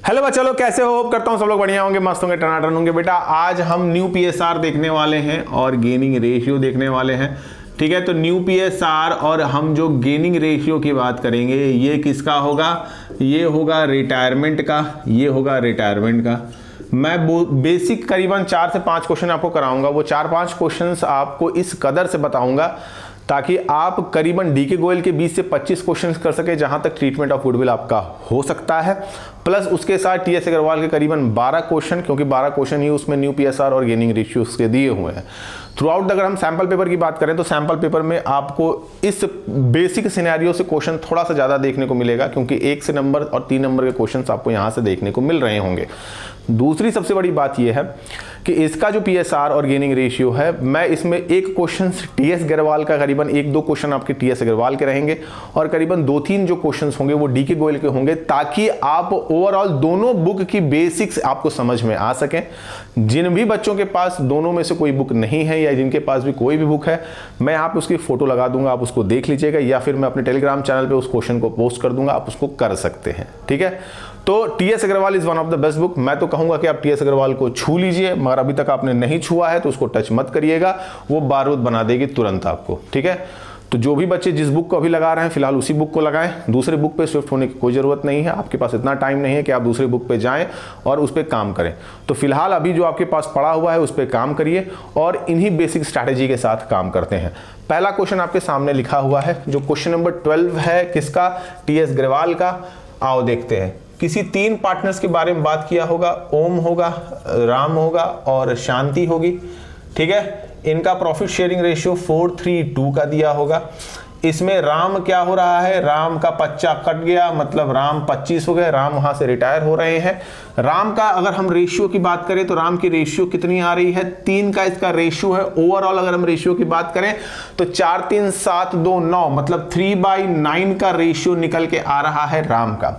Hello बच्चा लोग, कैसे हो? होप करता हूँ सब लोग बढ़िया होंगे, मस्त होंगे, टनाटन होंगे। बेटा आज हम न्यू पीएसआर देखने वाले हैं और गेनिंग रेशियो देखने वाले हैं। ठीक है, तो न्यू पीएसआर और हम जो गेनिंग रेशियो की बात करेंगे ये किसका होगा? ये होगा रिटायरमेंट का, ये होगा रिटायरमेंट का। मैं बेसिक करीबन 4 से 5 क्वेश्चन आपको कराऊंगा। वो 4-5 क्वेश्चंस आपको इस कदर से बताऊंगा ताकि आप करीबन डीके गोयल के 20 से 25 क्वेश्चंस कर सके जहां तक ट्रीटमेंट ऑफ गुडविल आपका हो सकता है। प्लस उसके साथ टीएस अग्रवाल के करीबन 12 क्वेश्चन, क्योंकि 12 क्वेश्चन ही उसमें न्यू पीएसआर और गेनिंग रेशियोज के दिए हुए हैं। थ्रू आउट अगर हम सैंपल पेपर की बात करें तो सैंपल पेपर में आपको इस बेसिक सिनेरियो से क्वेश्चन थोड़ा सा ज़्यादा देखने को मिलेगा, क्योंकि 1 से नंबर और 3 नंबर के क्वेश्चन आपको यहाँ से देखने को मिल रहे होंगे। दूसरी सबसे बड़ी बात यह है कि इसका जो पीएसआर और गेनिंग रेशियो है, मैं इसमें एक क्वेश्चन टीएस अग्रवाल का, करीबन 1-2 क्वेश्चन आपके टीएस अग्रवाल के रहेंगे और करीबन 2-3 जो क्वेश्चंस होंगे वो डीके गोयल के होंगे, ताकि आप ओवरऑल दोनों बुक की बेसिक्स आपको समझ में आ सकें। जिन भी बच्चों के पास दोनों में से कोई बुक नहीं है या जिनके पास भी कोई भी बुक है, मैं यहाँ पे उसकी फोटो लगा दूंगा, आप उसको देख लीजिएगा, या फिर मैं अपने टेलीग्राम चैनल पे उस क्वेश्चन को पोस्ट कर दूंगा, आप उसको कर सकते हैं। ठीक है, तो TS Agarwal is one of the best book. मैं तो कहूंगा कि आप टीएस अग्रवाल को छू लीजिए, मगर अभी तक आपने नहीं छुआ है तो उसको टच मत करिएगा, वो बारूद बना देगी तुरंत आपको। ठीक है, तो जो भी बच्चे जिस बुक को अभी लगा रहे हैं फिलहाल उसी बुक को लगाएं, दूसरे बुक पे शिफ्ट होने की कोई ज़रूरत नहीं है। आपके पास इतना टाइम नहीं है कि आप दूसरे बुक पे जाएं और उस पर काम करें। तो फिलहाल अभी जो आपके पास पड़ा हुआ है उस पर काम करिए और इन्हीं बेसिक स्ट्रैटेजी के साथ काम करते हैं। पहला क्वेश्चन आपके सामने लिखा हुआ है, जो क्वेश्चन नंबर 12 है, किसका? टीएस अग्रवाल का। आओ देखते हैं। किसी 3 पार्टनर्स के बारे में बात किया होगा, ओम होगा, राम होगा और शांति होगी। ठीक है, इनका प्रॉफिट शेयरिंग रेशियो 4:3:2 का दिया होगा। इसमें राम क्या हो रहा है? राम का 25 कट गया, मतलब राम 25 हो गए, राम वहां से रिटायर हो रहे हैं। राम का अगर हम रेशियो की बात करें तो राम की रेशियो कितनी आ रही है? 3 का इसका रेशियो है। ओवरऑल अगर हम रेशियो की बात करें तो 4, 3, 7, 2, 9, मतलब 3/9 का रेशियो निकल के आ रहा है राम का।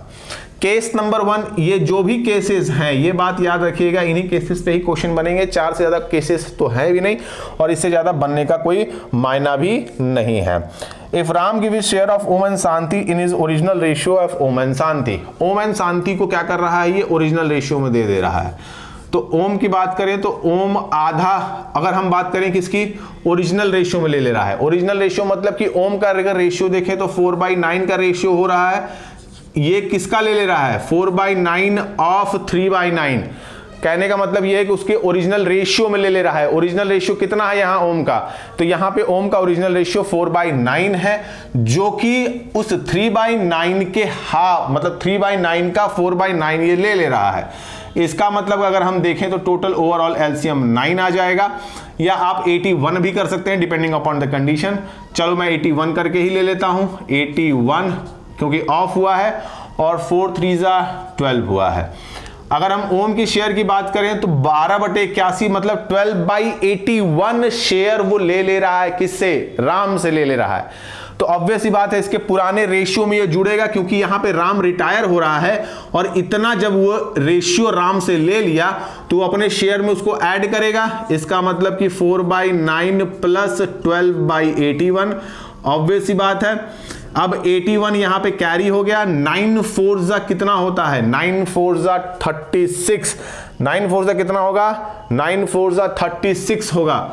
केस नंबर 1, ये जो भी केसेस हैं, ये बात याद रखिएगा, इन्हीं केसेस पे ही क्वेश्चन बनेंगे। 4 से ज्यादा केसेस तो है भी नहीं और इससे ज्यादा बनने का कोई मायना भी नहीं है। If Ram give his share of Om and Shanti in his original ratio of Om and Shanti, Om and Shanti को क्या कर रहा है? ये ओरिजिनल रेशियो में दे रहा है। तो ओम की बात करें तो ओम आधा, अगर हम बात करें किसकी? ओरिजिनल रेशियो में ले रहा है। ओरिजिनल रेशियो मतलब कि ओम का अगर रेशियो देखें तो 4/9 का रेशियो हो रहा है। ये किसका ले रहा है? 4/9 ऑफ 3/9। कहने का मतलब ये है कि उसके ओरिजिनल रेशियो में ले रहा है। ओरिजिनल रेशियो कितना है यहाँ ओम का? तो यहाँ पे ओम का ओरिजिनल रेशियो 4/9 है, जो कि उस 3/9 के मतलब 3/9 का 4/9 ये ले रहा है। इसका मतलब अगर हम देखें तो टोटल ओवरऑल एलसीएम 9 आ जाएगा, या आप 81 भी कर सकते हैं डिपेंडिंग अपॉन द कंडीशन। चलो मैं 81 करके ही ले लेता हूं, 81 क्योंकि ऑफ हुआ है और 4×3=12 हुआ है। अगर हम ओम की शेयर की बात करें तो 12/81 मतलब 12/81 शेयर वो ले रहा है। किससे? राम से ले रहा है। तो ऑब्वियस ही बात है इसके पुराने रेशियो में ये जुड़ेगा, क्योंकि यहां पे राम रिटायर हो रहा है और इतना जब वो रेशियो राम से ले लिया तो वो अपने शेयर में उसको ऐड करेगा। इसका मतलब कि 4/9 प्लस 12/81, ऑब्वियस ही बात है। अब 81 यहां पे कैरी हो गया। 9×4 कितना होता है? 9×4 36। 9×4 कितना होगा? 9×4 36 होगा,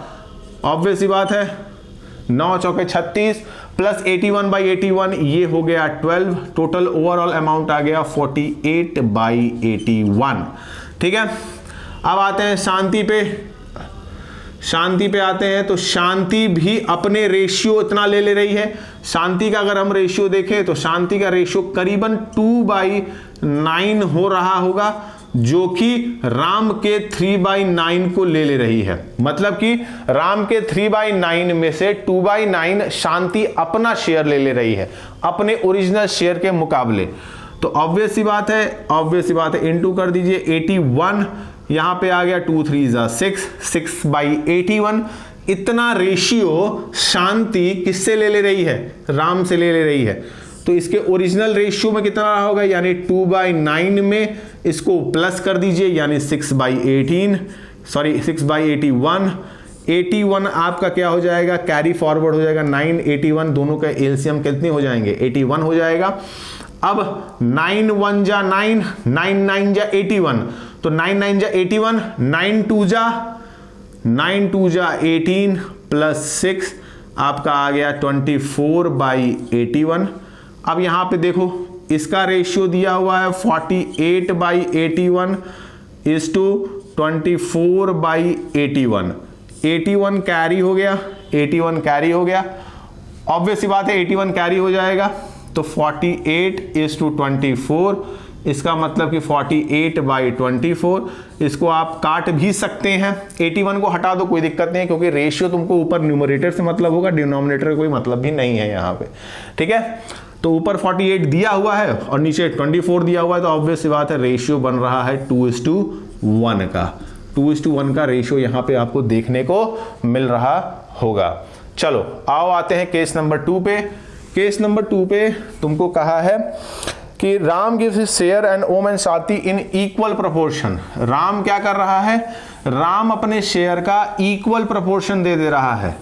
ऑब्वियस ही बात है। 9×4 36 प्लस 81/81 ये हो गया 12। टोटल ओवरऑल अमाउंट आ गया 48/81। ठीक है, अब आते हैं शांति पे। शांति पे आते हैं तो शांति भी अपने रेशियो इतना ले रही है। शांति का अगर हम रेशियो देखें तो शांति का रेशियो करीबन 2/9 हो रहा होगा, जो कि राम के 3/9 को ले रही है। मतलब कि राम के 3/9 में से 2/9 शांति अपना शेयर ले रही है अपने ओरिजिनल शेयर के मुकाबले। तो ऑब्वियस सी बात है, इनटू कर दीजिए 81, यहां पे आ गया 2×3=6, 6/81। इतना रेशियो शांति किससे ले रही है? राम से ले रही है। तो इसके ओरिजिनल रेशियो में कितना होगा? यानी 2/9 में इसको प्लस कर दीजिए, यानी 6/81। 81 आपका क्या हो जाएगा? कैरी फॉरवर्ड हो जाएगा। 9, 81 दोनों का एलसीएम कितने हो जाएंगे? 81 हो जाएगा। अब 9 1 जा 9, 9 9 जा 81, तो 9 9 जा 81, 9 2 जा 18 प्लस 6 आपका आ गया 24/81। अब यहां पे देखो इसका रेशियो दिया हुआ है 48/81 इज टू 24/81। 81 कैरी हो गया, 81 कैरी हो गया, ऑब्वियस सी बात है 81 कैरी हो जाएगा, तो 48:24, इसका मतलब कि 48/24। इसको आप काट भी सकते हैं, 81 को हटा दो कोई दिक्कत नहीं है, क्योंकि रेशियो तुमको ऊपर न्यूमरेटर से मतलब होगा, डिनोमिनेटर का कोई मतलब भी नहीं है यहाँ पे, ठीक है। तो ऊपर 48 दिया हुआ है और नीचे 24 दिया हुआ है, तो ऑब्वियस सी बात है रेशियो बन रहा है 2:1 का। 2:1 का रेशियो यहाँ पे आपको देखने को मिल रहा होगा। चलो आओ आते हैं केस नंबर 2 पे। केस नंबर 2 पे तुमको कहा है कि Ram gives his share and Om and Shanti in equal proportion. Ram क्या कर रहा है, राम अपने शेयर का इक्वल प्रोपोर्शन दे रहा है,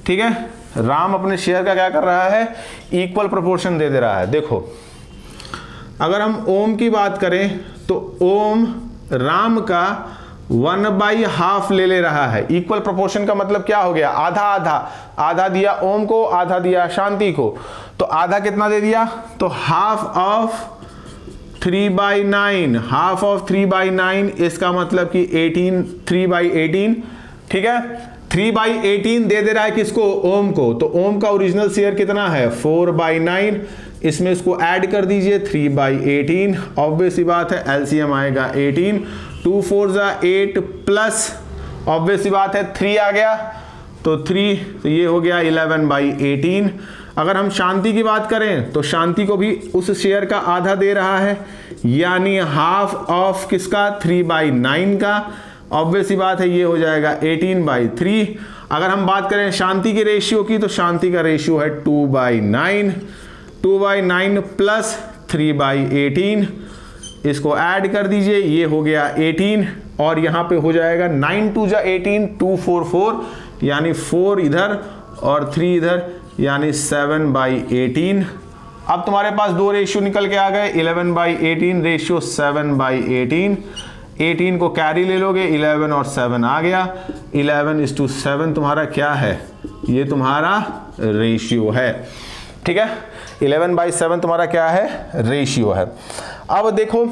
ठीक है। राम अपने शेयर का क्या कर रहा है, इक्वल प्रोपोर्शन दे रहा है। देखो अगर हम ओम की बात करें तो ओम राम का 1/2 ले रहा है। इक्वल प्रोपोर्शन का मतलब क्या हो गया, आधा आधा, आधा दिया ओम को, आधा दिया शांति को, तो आधा कितना दे दिया, तो हाफ ऑफ 3/9, हाफ ऑफ 3/9, इसका मतलब कि 18, 3/18, ठीक है। 3/18 दे रहा है किसको, ओम को, तो ओम का ओरिजिनल शेयर कितना है 4/9, इसमें इसको ऐड कर दीजिए 3/18, ऑब्वियस सी बात है एलसीएम आएगा 18, 2 4 जा 8 प्लस ऑब्वियस सी बात है 3 आ गया, तो 3, तो ये हो गया 11/18। अगर हम शांति की बात करें तो शांति को भी उस शेयर का आधा दे रहा है, यानी हाफ ऑफ किसका 3/9 का, ऑब्वियस सी बात है ये हो जाएगा 18/3। अगर हम बात करें शांति के रेशियो की, तो शांति का रेशियो है 2/9, 2/9 प्लस 3/18, इसको ऐड कर दीजिए, ये हो गया 18, और यहां पे हो जाएगा 9 2 जा 18, 2 4 4, यानी 4 इधर और 3 इधर, यानी 7/18। अब तुम्हारे पास दो रेशियो निकल के आ गए, 11/18 रेशियो 7/18, 18 को कैरी ले लोगे, 11 और 7 आ गया, 11:7 तुम्हारा क्या है, ये तुम्हारा रेशियो है, ठीक है। 11/7 तुम्हारा क्या है, रेशियो है। अब देखो,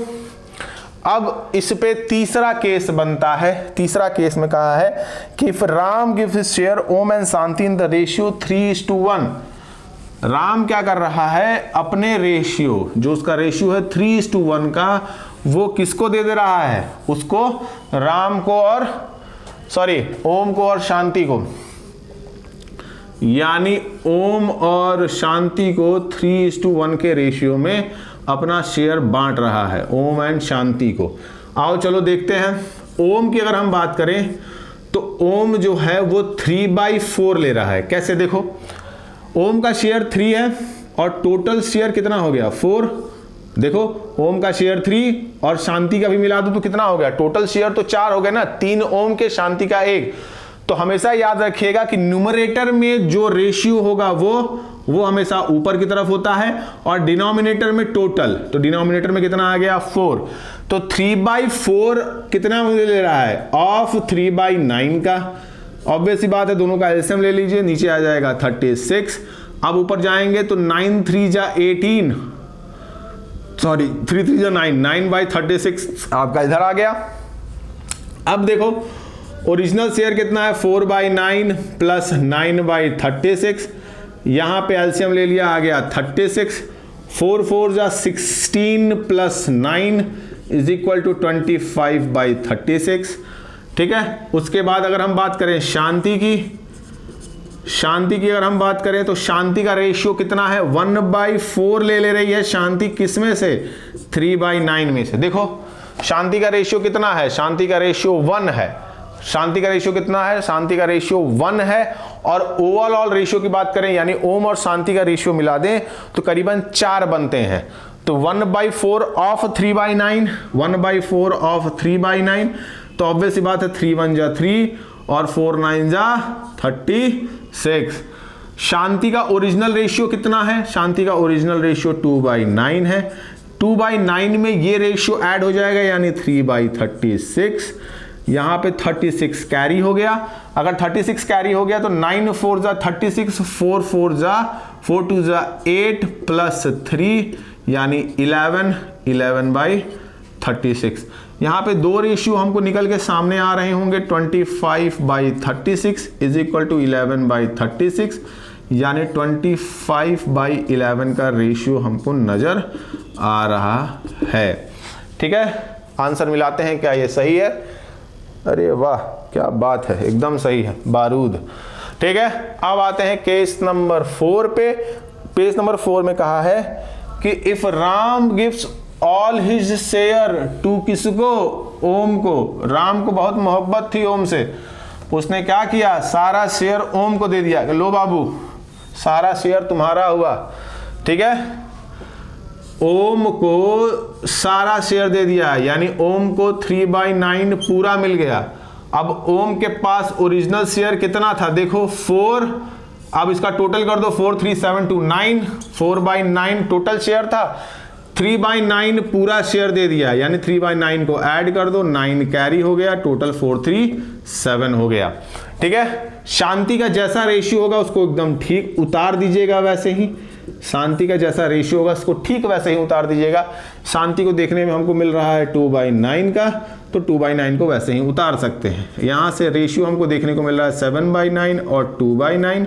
अब इस पे तीसरा केस बनता है। तीसरा केस में कहा है कि if Ram gives his share Om and Shanti in the ratio 3:1। Ram क्या कर रहा है, अपने रेशियो, जो उसका रेशियो है 3:1 का, वो किसको दे रहा है, उसको राम को और ओम को और शांति को, यानी ओम और शांति को 3:1 के रेशियो में अपना शेयर बांट रहा है, ओम एंड शांति को। आओ चलो देखते हैं। ओम की अगर हम बात करें तो ओम जो है वो 3/4 ले रहा है। कैसे, देखो ओम का शेयर 3 है और टोटल शेयर कितना हो गया 4। देखो ओम का शेयर 3 और शांति का भी मिला दो तो कितना हो गया, टोटल शेयर तो 4 हो गए ना, 3 ओम के, शांति का 1। तो हमेशा याद रखिएगा कि न्यूमरेटर में जो रेशियो होगा वो हमेशा ऊपर की तरफ होता है, और डिनोमिनेटर में टोटल, तो डिनोमिनेटर में कितना आ गया 4, तो 3/4 कितना मुझे ले रहा है, ऑफ 3/9 का। ऑब्वियस सी बात है दोनों का एलसीएम ले लीजिए, नीचे आ जाएगा 36। अब ऊपर जाएंगे तो 9 3 जा 18, 3 3 जा 9, 9/36 आपका इधर आ गया। अब देखो ओरिजिनल शेयर कितना है 4/9 प्लस 9/36, यहां पे एलसीएम ले लिया, आ गया 36, 4 4 जा 16 प्लस 9 इज इक्वल टू 25/36, ठीक है। उसके बाद अगर हम बात करें शांति की अगर हम बात करें तो शांति का रेशियो कितना है 1/4 ले रही है शांति, किसमें से 3/9 में से। देखो शांति का रेशियो कितना है, शांति का रेशियो 1 है, शांति का रेशियो कितना है, शांति का रेशियो 1 है। और ओवरऑल रेशियो की बात करें, यानी ओम और शांति का रेशियो मिला दें तो करीबन 4 बनते हैं। तो 1/4 ऑफ 3/9, 1/4 ऑफ 3/9, तो ऑब्वियस सी बात है 3 1 जा 3 और 4 9 जा 36। शांति का ओरिजिनल रेशियो कितना है? शांति का ओरिजिनल रेशियो 2/9 है। 2/9 में ये रेशियो ऐड हो जाएगा यानी 3/36। यहां पे 36 कैरी हो गया। अगर 36 कैरी हो गया तो 9 4 जा 36, 4 4 जा 4 2 जा 8 प्लस 3 यानी 11, 11/36। यहां पे दो रेशियो हमको निकल के सामने आ रहे होंगे। 25/36 इज इक्वल टू 11/36 यानी 25/11 का रेशियो हमको नजर आ रहा है। ठीक है, आंसर मिलाते हैं, क्या ये सही है? अरे वाह, क्या बात है, एकदम सही है, बारूद। ठीक है, अब आते हैं केस नंबर 4 पे। पेज नंबर 4 में कहा है कि if Ram gives all his share to, किसको? ओम को। राम को बहुत मोहब्बत थी ओम से, उसने क्या किया? सारा शेयर ओम को दे दिया। लो बाबू, सारा शेयर तुम्हारा हुआ। ठीक है, ओम को सारा शेयर दे दिया यानी ओम को 3/9 पूरा मिल गया। अब ओम के पास ओरिजिनल शेयर कितना था? देखो 4। अब इसका टोटल कर दो, 4 3 7 2 9, 4/9 टोटल शेयर था। 3/9 पूरा शेयर दे दिया यानी 3/9 को ऐड कर दो, 9 कैरी हो गया, टोटल 4 3 7 हो गया। ठीक है, शांति का जैसा रेशियो होगा उसको एकदम ठीक उतार दीजिएगा, वैसे ही शांति का जैसा रेशियो होगा उसको ठीक वैसे ही उतार दीजिएगा। शांति को देखने में हमको मिल रहा है 2/9 का, तो 2/9 को वैसे ही उतार सकते हैं। यहां से रेशियो हमको देखने को मिल रहा है 7/9 और 2/9,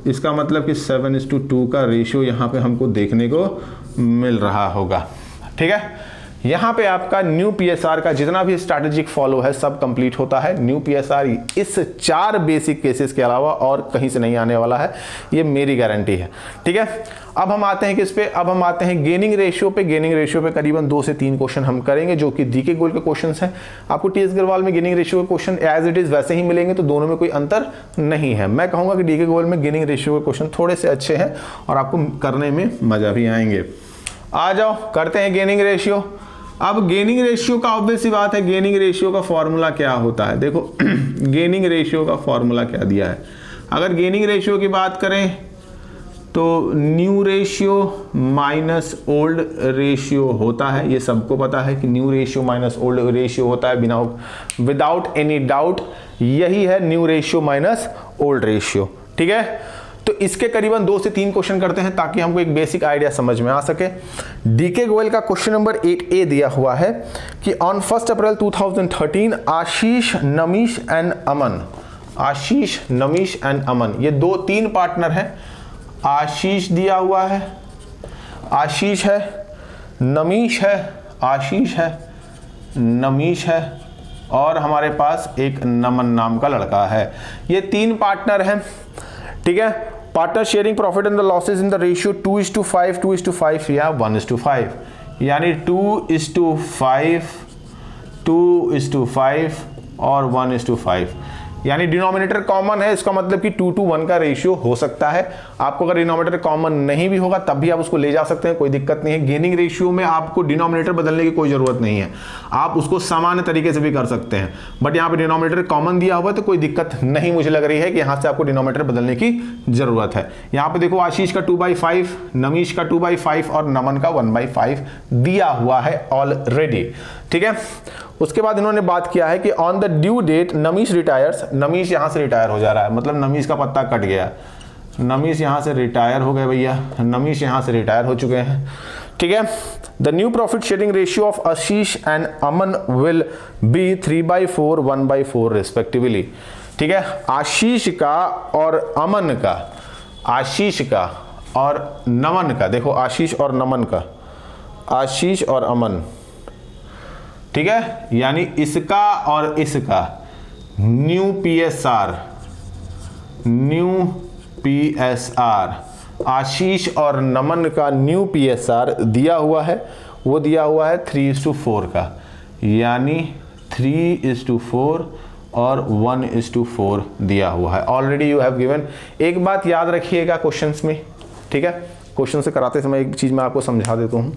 इसका मतलब कि 7:2 का रेशियो यहां पे हमको देखने को मिल रहा होगा। ठीक है, यहां पे आपका न्यू पीएसआर का जितना भी स्ट्रैटेजिक फॉलो है सब कंप्लीट होता है। न्यू पीएसआर इस 4 बेसिक केसेस के अलावा और कहीं से नहीं आने वाला है, ये मेरी गारंटी है। ठीक है, अब हम आते हैं किस पे? अब हम आते हैं गेनिंग रेशियो पे। गेनिंग रेशियो पे करीबन 2 से 3 क्वेश्चन हम करेंगे जो कि डीके गोयल के क्वेश्चंस हैं। आपको टीएस गढ़वाल में गेनिंग रेशियो के क्वेश्चन एज इट इज वैसे ही मिलेंगे, तो दोनों में कोई अंतर नहीं है। मैं कहूंगा कि डीके गोयल में गेनिंग रेशियो के क्वेश्चन थोड़े से अच्छे हैं और आपको करने में मजा भी आएंगे। आ जाओ, करते हैं गेनिंग रेशियो। अब गेनिंग रेशियो का ऑब्वियस सी बात है, गेनिंग रेशियो का फॉर्मूला क्या होता है? देखो गेनिंग रेशियो का फॉर्मूला क्या दिया है? अगर गेनिंग रेशियो की बात करें तो new ratio minus old ratio होता है। ये सबको पता है कि new ratio minus old ratio होता है, बिना विदाउट एनी डाउट यही है new ratio minus old ratio. ठीक है, तो इसके करीबन 2 से 3 क्वेश्चन करते हैं ताकि हमको एक बेसिक आइडिया समझ में आ सके। डीके गोयल का क्वेश्चन नंबर 8A दिया हुआ है कि on 1 April 2013 Ashish, Namish and Aman, Ashish, Namish and Aman, ये 2-3 पार्टनर हैं। आशीष दिया हुआ है, आशीष है, नमीश है, आशीष है, नमीश है और हमारे पास एक नमन नाम का लड़का है। ये 3 पार्टनर हैं। ठीक है, partner sharing profit and the losses in the ratio 2:5, 2:5 या 1:5, यानी 2:5, 2:5 और 1:5, यानी डिनोमिनेटर कॉमन है। इसका मतलब कि 2:1 का रेशियो हो सकता है। आपको अगर डिनोमिनेटर कॉमन नहीं भी होगा तब भी आप उसको ले जा सकते हैं, कोई दिक्कत नहीं है। गेनिंग रेशियो में आपको डिनोमिनेटर बदलने की कोई जरूरत नहीं है, आप उसको सामान्य तरीके से भी कर सकते हैं। बट यहाँ पे डिनोमिनेटर कॉमन दिया हुआ है तो कोई दिक्कत नहीं मुझे लग रही है कि यहाँ से आपको डिनोमिनेटर बदलने की जरूरत है। यहाँ पे देखो आशीष का 2/5, नमीश का 2/5 और नमन का 1/5 दिया हुआ है ऑलरेडी। ठीक है, उसके बाद इन्होंने बात किया है कि on the due date Namish retires, Namish यहां से रिटायर हो जा रहा है, मतलब नमीश का पत्ता कट गया, नमीश यहां से रिटायर हो गए भैया, नमीश यहां से रिटायर हो चुके हैं। ठीक है, the new profit sharing ratio of Ashish and Aman will be 3/4, 1/4 respectively. ठीक है, आशीष का और अमन का, आशीष का और नमन का, देखो आशीष और नमन का, आशीष और अमन, ठीक है, यानी इसका और इसका न्यू पीएसआर, न्यू पीएसआर, आशीष और नमन का न्यू पीएसआर दिया हुआ है, वो दिया हुआ है 3:4 का, यानी 3:4 और 1:4 दिया हुआ है। Already you have given. एक बात याद रखिएगा क्वेश्चंस में, ठीक है, क्वेश्चन से कराते समय एक चीज मैं आपको समझा देता हूँ।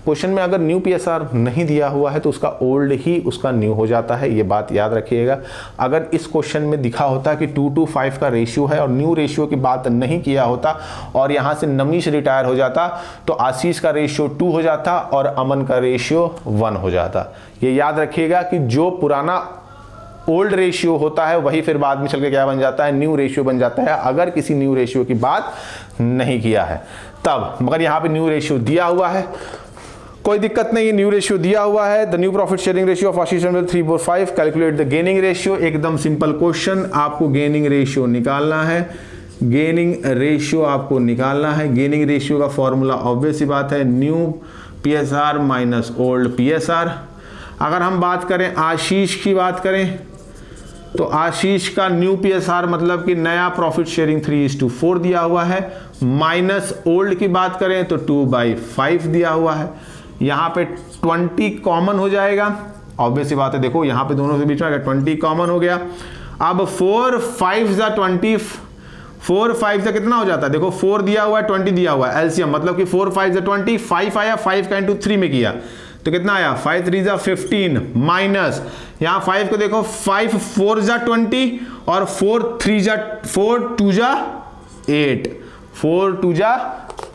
क्वेश्चन में अगर न्यू पीएसआर नहीं दिया हुआ है तो उसका ओल्ड ही उसका न्यू हो जाता है, ये बात याद रखिएगा। अगर इस क्वेश्चन में दिखा होता कि 2:5 का रेशियो है और न्यू रेशियो की बात नहीं किया होता और यहाँ से नमीश रिटायर हो जाता तो आशीष का रेशियो 2 हो जाता और अमन का रेशियो 1 हो जाता। ये याद रखिएगा कि जो पुराना ओल्ड रेशियो होता है वही फिर बाद में चल के क्या बन जाता है, न्यू रेशियो बन जाता है, अगर किसी न्यू रेशियो की बात नहीं किया है तब। मगर यहाँ पे न्यू रेशियो दिया हुआ है, कोई दिक्कत नहीं, न्यू रेशियो दिया हुआ है। The new profit sharing ratio of Ashish 345, calculate the gaining ratio. एकदम सिंपल क्वेश्चन, आपको गेनिंग रेशियो निकालना है, गेनिंग रेशियो आपको निकालना है। गेनिंग रेशियो का फॉर्मूला ऑब्वियस सी बात है, new PSR minus old PSR. अगर हम बात करें आशीष की बात करें तो आशीष का न्यू पीएसआर मतलब कि नया प्रॉफिट शेयरिंग 3:4 दिया हुआ है, माइनस ओल्ड की बात करें तो 2/5 दिया हुआ है। यहाँ पे 20 कॉमन हो जाएगा, ऑब्वियस सी बात है, देखो यहाँ पे दोनों के बीच में 20 कॉमन हो गया। अब 4 5 जा 20, 4 5 जा कितना हो जाता है, देखो 4 दिया हुआ है 20 दिया हुआ है, एलसीएम मतलब कि 4 5 जा 20, 5 आया, 5 का इंटू 3 में किया तो कितना आया, 5 3 जा 15 माइनस यहाँ 5 को देखो 5 4 जा 20 और 4 2 जा 8, 4 2 जा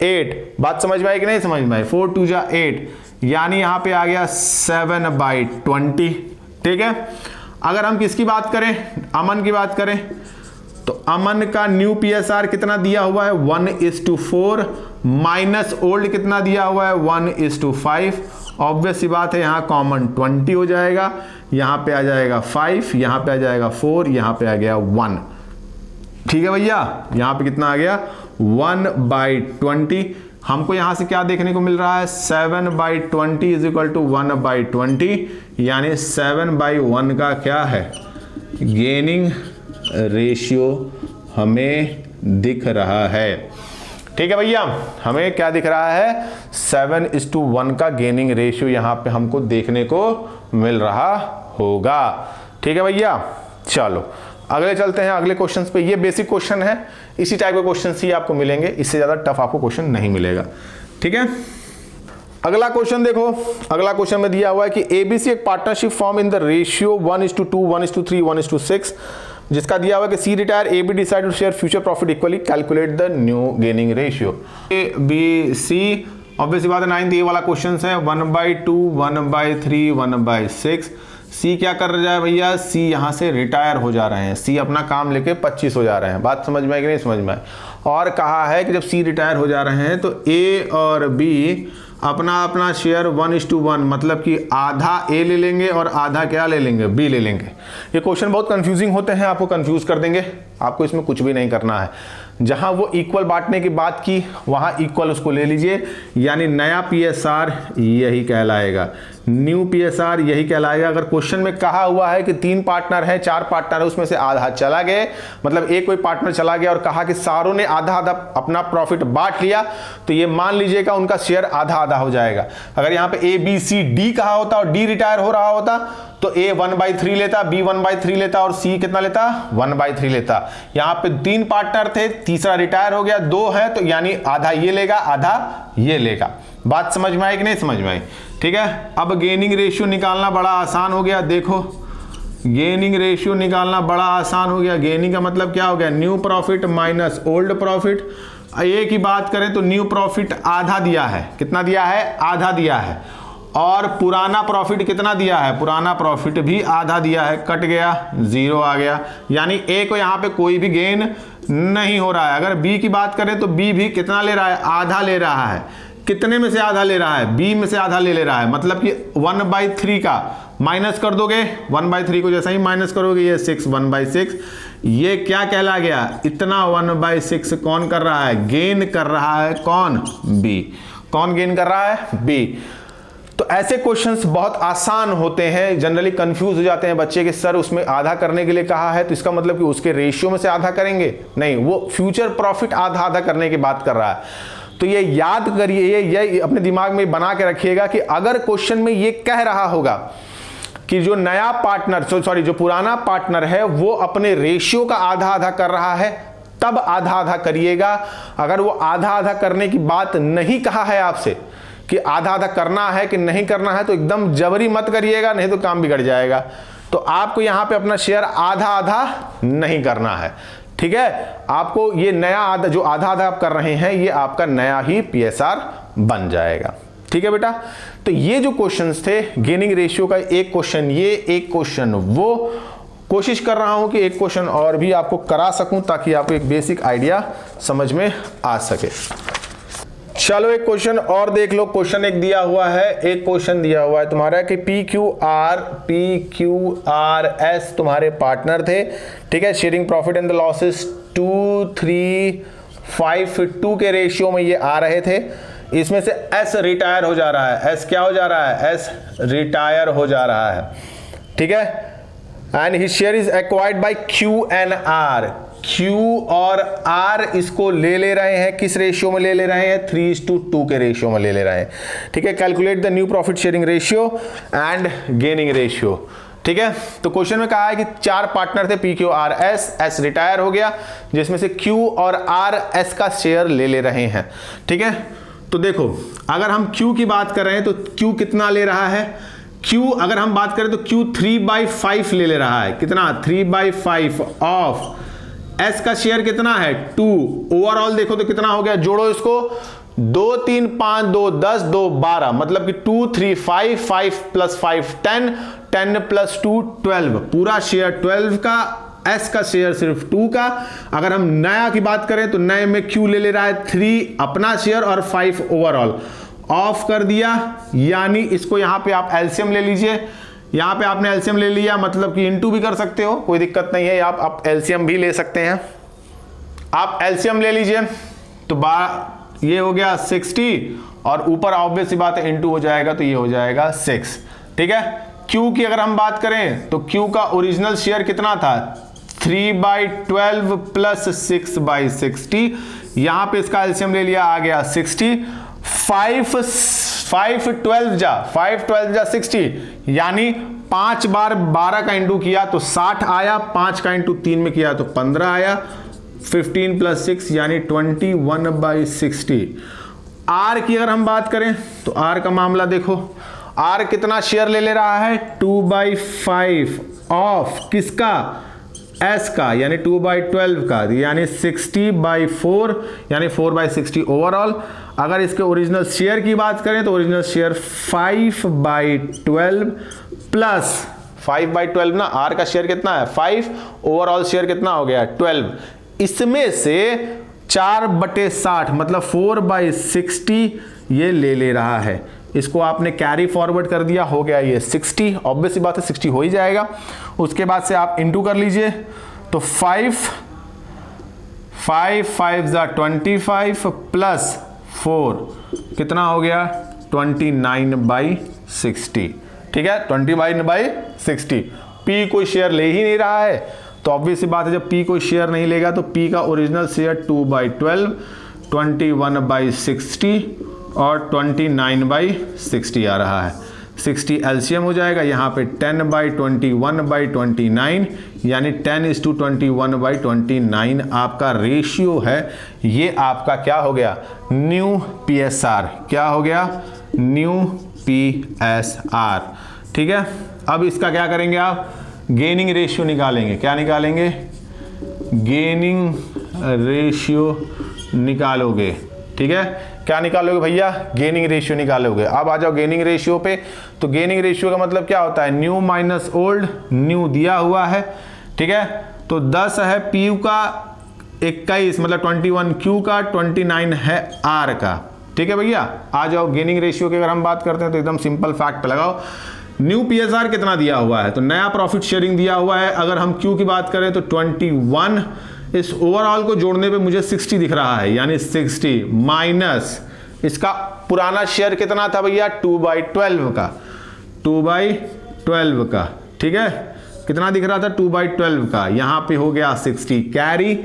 8। बात समझ में आई कि नहीं समझ में आई, 4 2 जा 8 यानी यहाँ पे आ गया 7/20। ठीक है, अगर हम किसकी बात करें, अमन की बात करें तो अमन का न्यू पीएसआर कितना दिया हुआ है 1:4 माइनस ओल्ड कितना दिया हुआ है 1:5। ऑब्वियस सी बात है यहाँ कॉमन 20 हो जाएगा, यहाँ पे आ जाएगा 5, यहाँ पे आ जाएगा 4, यहाँ पे आ गया 1। ठीक है भैया, यहाँ पे कितना आ गया 1/20। हमको यहाँ से क्या देखने को मिल रहा है 7/20 इज इक्वल टू 1/20 यानी 7/1 का क्या है गेनिंग रेशियो हमें दिख रहा है। ठीक है भैया, हमें क्या दिख रहा है 7:1 का गेनिंग रेशियो यहाँ पे हमको देखने को मिल रहा होगा। ठीक है भैया, चलो अगले चलते हैं अगले क्वेश्चंस पे। ये बेसिक क्वेश्चन है, इसी टाइप के क्वेश्चंस ही आपको मिलेंगे, इससे ज्यादा टफ आपको क्वेश्चन नहीं मिलेगा। ठीक है, अगला क्वेश्चन देखो, अगला क्वेश्चन में दिया हुआ है कि एबीसी एक partnership form in the ratio 1:2, 1:3, 1:6, जिसका दिया हुआ है कि C retire, A B decide to share future profit equally, calculate the new gaining ratio. A B C, obviously बात है 9th ए वाला क्वेश्चन है, 1/2, 1/3, 1/6। सी क्या कर रहा है भैया, सी यहाँ से रिटायर हो जा रहे हैं, सी अपना काम लेके 25 हो जा रहे हैं। बात समझ में आई कि नहीं समझ में आई। और कहा है कि जब सी रिटायर हो जा रहे हैं तो ए और बी अपना अपना शेयर 1:1 मतलब कि आधा ए ले लेंगे और आधा क्या ले लेंगे, बी ले लेंगे। ये क्वेश्चन बहुत कंफ्यूजिंग होते हैं, आपको कंफ्यूज कर देंगे, आपको इसमें कुछ भी नहीं करना है। जहां वो इक्वल बांटने की बात की वहां इक्वल उसको ले लीजिए, यानी नया पीएसआर यही कहलाएगा, न्यू पीएसआर यही कहलाएगा। अगर क्वेश्चन में कहा हुआ है कि 3 पार्टनर है, 4 पार्टनर है, उसमें से आधा चला गए, मतलब एक कोई पार्टनर चला गया और कहा कि सारों ने आधा आधा अपना प्रॉफिट बांट लिया, तो ये मान लीजिएगा उनका शेयर आधा आधा हो जाएगा। अगर यहाँ पे ए बी सी डी कहा होता और डी रिटायर हो रहा होता तो ए 1/3 लेता, बी 1/3 लेता और सी कितना लेता 1/3 लेता। यहाँ पे 3 पार्टनर थे, तीसरा रिटायर हो गया, 2 है तो यानी आधा ये लेगा आधा ये लेगा। बात समझ में आई कि नहीं समझ में आई। ठीक है, अब गेनिंग रेशियो निकालना बड़ा आसान हो गया। देखो गेनिंग रेशियो निकालना बड़ा आसान हो गया। गेनिंग का मतलब क्या हो गया, new profit minus old profit. A की बात करें तो न्यू प्रॉफिट आधा दिया है, कितना दिया है आधा दिया है, और पुराना प्रॉफिट कितना दिया है, पुराना प्रॉफिट भी आधा दिया है, कट गया 0 आ गया, यानी ए को यहाँ पे कोई भी गेन नहीं हो रहा है। अगर बी की बात करें तो बी भी कितना ले रहा है, आधा ले रहा है। कितने में से आधा ले रहा है, बी में से आधा ले रहा है, मतलब कि 1/3 का माइनस कर दोगे, 1/3 को जैसा ही माइनस करोगे ये 6 1/6, ये क्या कहला गया, इतना 1/6 कौन कर रहा है, गेन कर रहा है, कौन, बी। कौन गेन कर रहा है, बी। तो ऐसे क्वेश्चंस बहुत आसान होते हैं, जनरली कंफ्यूज हो जाते हैं बच्चे कि सर उसमें आधा करने के लिए कहा है तो इसका मतलब कि उसके रेशियो में से आधा करेंगे, नहीं, वो फ्यूचर प्रॉफिट आधा आधा करने की बात कर रहा है। तो ये याद करिए, ये अपने दिमाग में बना के रखिएगा कि अगर क्वेश्चन में ये कह रहा होगा कि जो नया पार्टनर जो पुराना पार्टनर है वो अपने रेशियो का आधा आधा कर रहा है, तब आधा आधा करिएगा। अगर वो आधा आधा करने की बात नहीं कहा है आपसे, कि आधा आधा करना है कि नहीं करना है, तो एकदम जबरी मत करिएगा, नहीं तो काम बिगड़ जाएगा। तो आपको यहां पे अपना शेयर आधा आधा नहीं करना है, ठीक है। आपको ये नया आधा, जो आधा आधा आप कर रहे हैं, ये आपका नया ही PSR बन जाएगा, ठीक है बेटा। तो ये जो क्वेश्चंस थे गेनिंग रेशियो का, एक क्वेश्चन ये, एक क्वेश्चन वो, कोशिश कर रहा हूं कि एक क्वेश्चन और भी आपको करा सकूं ताकि आपको एक बेसिक आइडिया समझ में आ सके। चलो एक क्वेश्चन और देख लो। क्वेश्चन एक दिया हुआ है, एक क्वेश्चन दिया हुआ है तुम्हारा कि PQRS तुम्हारे पार्टनर थे, ठीक है। Sharing profit and the losses 2:3:5:2 के रेशियो में ये आ रहे थे। इसमें से S रिटायर हो जा रहा है। S क्या हो जा रहा है? S रिटायर हो जा रहा है, ठीक है। And his share is acquired by Q and R। Q और R इसको ले रहे हैं, किस रेशियो में ले रहे हैं? 3:2 के रेशियो में ले रहे हैं, ठीक है। Calculate the new profit sharing ratio and gaining ratio, ठीक है। तो क्वेश्चन में कहा है कि 4 पार्टनर थे PQRS, S रिटायर हो गया, जिसमें से Q और R S का शेयर ले रहे हैं, ठीक है। तो देखो अगर हम Q की बात कर रहे हैं तो Q कितना ले रहा है? Q अगर हम बात करें तो Q 3/5 ले रहा है। कितना? 3/5 ऑफ S का शेयर कितना है? 2। ओवरऑल देखो तो कितना हो गया, जोड़ो इसको, 2 3 5 2 10 2 12, मतलब कि 2 3 5 5 + 5 10 10 + 2 12, पूरा शेयर 12 का, S का शेयर सिर्फ 2 का। अगर हम नया की बात करें तो नए में Q ले रहा है 3 अपना शेयर और 5 ओवरऑल, ऑफ कर दिया, यानी इसको यहां पे आप एलसीएम ले लीजिए। यहां पे आपने एलसीएम ले लिया, मतलब कि इनटू भी कर सकते हो, कोई दिक्कत नहीं है, आप एलसीएम भी ले सकते हैं। आप एलसीएम ले लीजिए तो ये हो गया 60 और ऊपर ऑब्वियस सी बात है इनटू हो जाएगा, तो ये हो जाएगा 6, ठीक है। Q की अगर हम बात करें तो Q का ओरिजिनल शेयर कितना था? 3/12 + 6/60, यहां पे इसका एलसीएम ले लिया, आ गया 60। 5 12 जा 60, यानी 5 बार 12 का इंटू किया तो 60 आया, 5 का इंटू 3 में किया तो 15 आया, 15 + 6 यानी 21/60। R की अगर हम बात करें तो R का मामला देखो, R कितना शेयर ले रहा है? 2/5 ऑफ किसका? S का, यानी 2/12 का, यानी 60/4 यानी 4/60 ओवरऑल। अगर इसके ओरिजिनल शेयर की बात करें तो ओरिजिनल शेयर 5/12 प्लस 5/12 ना, R का शेयर कितना है? 5, ओवरऑल शेयर कितना हो गया? 12। इसमें से 4/60 मतलब 4/60 ये ले रहा है। इसको आपने कैरी फॉरवर्ड कर दिया, हो गया ये 60, ऑब्वियस सी बात है 60 हो ही जाएगा। उसके बाद से आप इंटू कर लीजिए तो 5 5 जा 25 प्लस 4 कितना हो गया? 29/60, ठीक है। 29/60। P कोई शेयर ले ही नहीं रहा है, तो ऑब्वियस सी बात है जब P कोई शेयर नहीं लेगा तो P का ओरिजिनल शेयर 2/12, 21/60 और 29/60 आ रहा है। 60 एलसीएम हो जाएगा, यहाँ पे 10/21/29 यानी 10:21/29 आपका रेशियो है। ये आपका क्या हो गया? New PSR। क्या हो गया? न्यू PSR, ठीक है। अब इसका क्या करेंगे आप? गेनिंग रेशियो निकालेंगे। क्या निकालेंगे? गेनिंग रेशियो निकालोगे, ठीक है। क्या निकालोगे भैया? गेनिंग रेशियो निकालोगे। अब आ जाओ गेनिंग रेशियो पे। तो गेनिंग रेशियो का मतलब क्या होता है? न्यू माइनस ओल्ड, न्यू दिया हुआ है, ठीक है। तो 10 है PU का, 21 मतलब 21 Q का, 29 है R का, ठीक है भैया। आ जाओ गेनिंग रेशियो की अगर हम बात करते हैं तो एकदम सिंपल फैक्ट पे लगाओ। न्यू PSR कितना दिया हुआ है? तो नया प्रॉफिट शेयरिंग दिया हुआ है। अगर हम Q की बात करें तो 21, इस ओवरऑल को जोड़ने पे मुझे 60 दिख रहा है, यानी 60 माइनस इसका पुराना शेयर कितना था भैया? 2/12 का, 2/12 का, ठीक है। कितना दिख रहा था? 2/12 का। यहां पे हो गया 60 कैरी,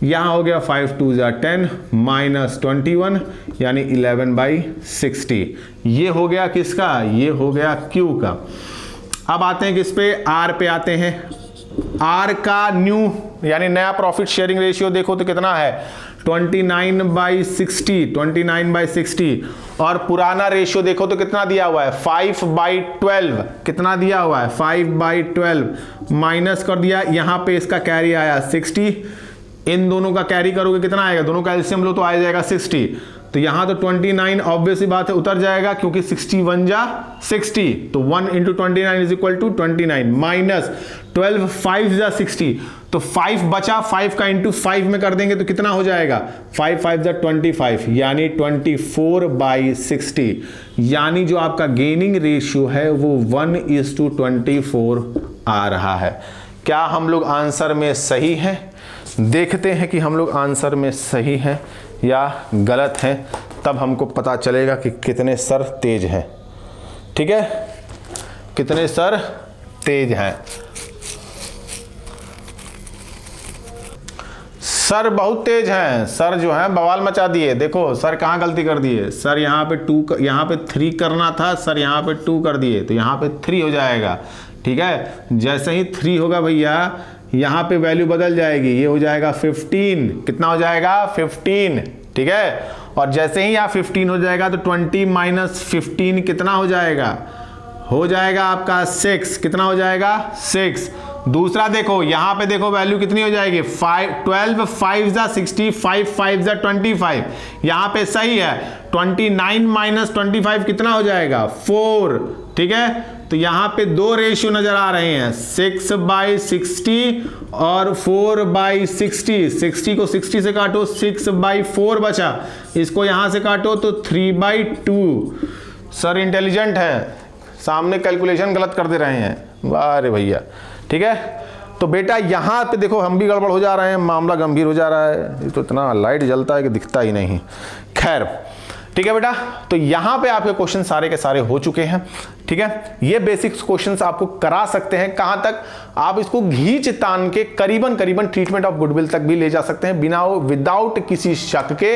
यहां हो गया 5 2 जा 10 माइनस 21 यानी 11/60। ये हो गया किसका? ये हो गया Q का। अब आते हैं किस पे? R पे आते हैं। आर का न्यू यानी नया प्रॉफिट शेयरिंग रेशियो देखो तो कितना है 29/60 और पुराना रेशियो देखो तो कितना दिया हुआ है 5/12 कितना दिया हुआ है 5/12 माइनस कर दिया, यहां पे इसका कैरी आया 60, इन दोनों का कैरी करोगे कितना आएगा, दोनों का एलसीएम लो तो आ जाएगा 60, तो यहां तो 29 ऑब्वियस ही बात है उतर जाएगा क्योंकि 61 जा 60, तो 1 × 29 इज इक्वल टू 29 माइनस 12 5 जा 60, तो 5 बचा, 5 का इंटू 5 में कर देंगे तो कितना हो जाएगा 5 5 जा 25 यानी 24/60, यानी जो आपका गेनिंग रेशियो है वो 1:24 आ रहा है। क्या हम लोग आंसर में सही हैं? देखते हैं कि हम लोग आंसर में सही हैं या गलत हैं, तब हमको पता चलेगा कि कितने सर तेज हैं। ठीक है, कितने सर तेज हैं। सर बहुत तेज हैं, सर जो है बवाल मचा दिए। देखो सर कहाँ गलती कर दिए, सर यहाँ पे 2 यहाँ पे 3 करना था, सर यहाँ पे 2 कर दिए तो यहाँ पे 3 हो जाएगा। ठीक है, जैसे ही 3 होगा भैया यहाँ पे वैल्यू बदल जाएगी, ये हो जाएगा 15, कितना हो जाएगा 15। ठीक है, और जैसे ही यहाँ 15 हो जाएगा तो 20 - 15 कितना हो जाएगा आपका 6, कितना हो जाएगा 6। दूसरा देखो यहाँ पे देखो वैल्यू कितनी हो जाएगी 12 5 जा 60, 5 5 जा 25, यहाँ पे सही है 29 - 25 कितना हो जाएगा 4। ठीक है, तो यहाँ पे 2 रेशियो नजर आ रहे हैं 6/60 और 4/60। 60 को 60 से काटो 6/4 बचा, इसको यहाँ से काटो तो 3/2। सर इंटेलिजेंट है, सामने कैलकुलेशन गलत कर दे रहे हैं, वाह रे भैया। ठीक है, तो बेटा यहाँ पे देखो हम भी गड़बड़ हो जा रहे हैं, मामला गंभीर हो जा रहा है, तो इतना लाइट जलता है कि दिखता ही नहीं। खैर ठीक है बेटा, तो यहाँ पे आपके क्वेश्चन सारे के सारे हो चुके हैं। ठीक है, ये बेसिक्स क्वेश्चंस आपको करा सकते हैं, कहाँ तक आप इसको घींच तान के करीबन ट्रीटमेंट ऑफ गुडविल तक भी ले जा सकते हैं बिना विदाउट किसी शक के,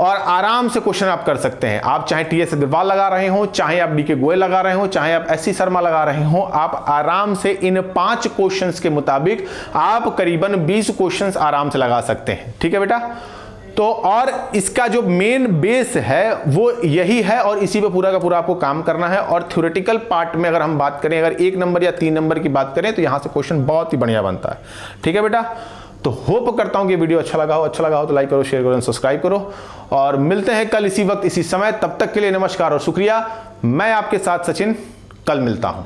और आराम से क्वेश्चन आप कर सकते हैं। आप चाहे टीएस अग्रवाल लगा रहे हो, चाहे आप डीके गोयल लगा रहे हो, चाहे आप एससी शर्मा लगा रहे हो, आप आराम से इन 5 क्वेश्चंस के मुताबिक आप करीबन 20 क्वेश्चंस आराम से लगा सकते हैं। ठीक है बेटा, तो और इसका जो मेन बेस है वो यही है और इसी पे पूरा का पूरा आपको काम करना है। और थ्योरेटिकल पार्ट में अगर हम बात करें, अगर 1 नंबर या 3 नंबर की बात करें तो यहां से क्वेश्चन बहुत ही बढ़िया बनता है। ठीक है बेटा, तो होप करता हूं कि वीडियो अच्छा लगा हो तो लाइक करो, शेयर करो और सब्सक्राइब करो, और मिलते हैं कल इसी वक्त इसी समय। तब तक के लिए नमस्कार और शुक्रिया। मैं आपके साथ सचिन, कल मिलता हूं।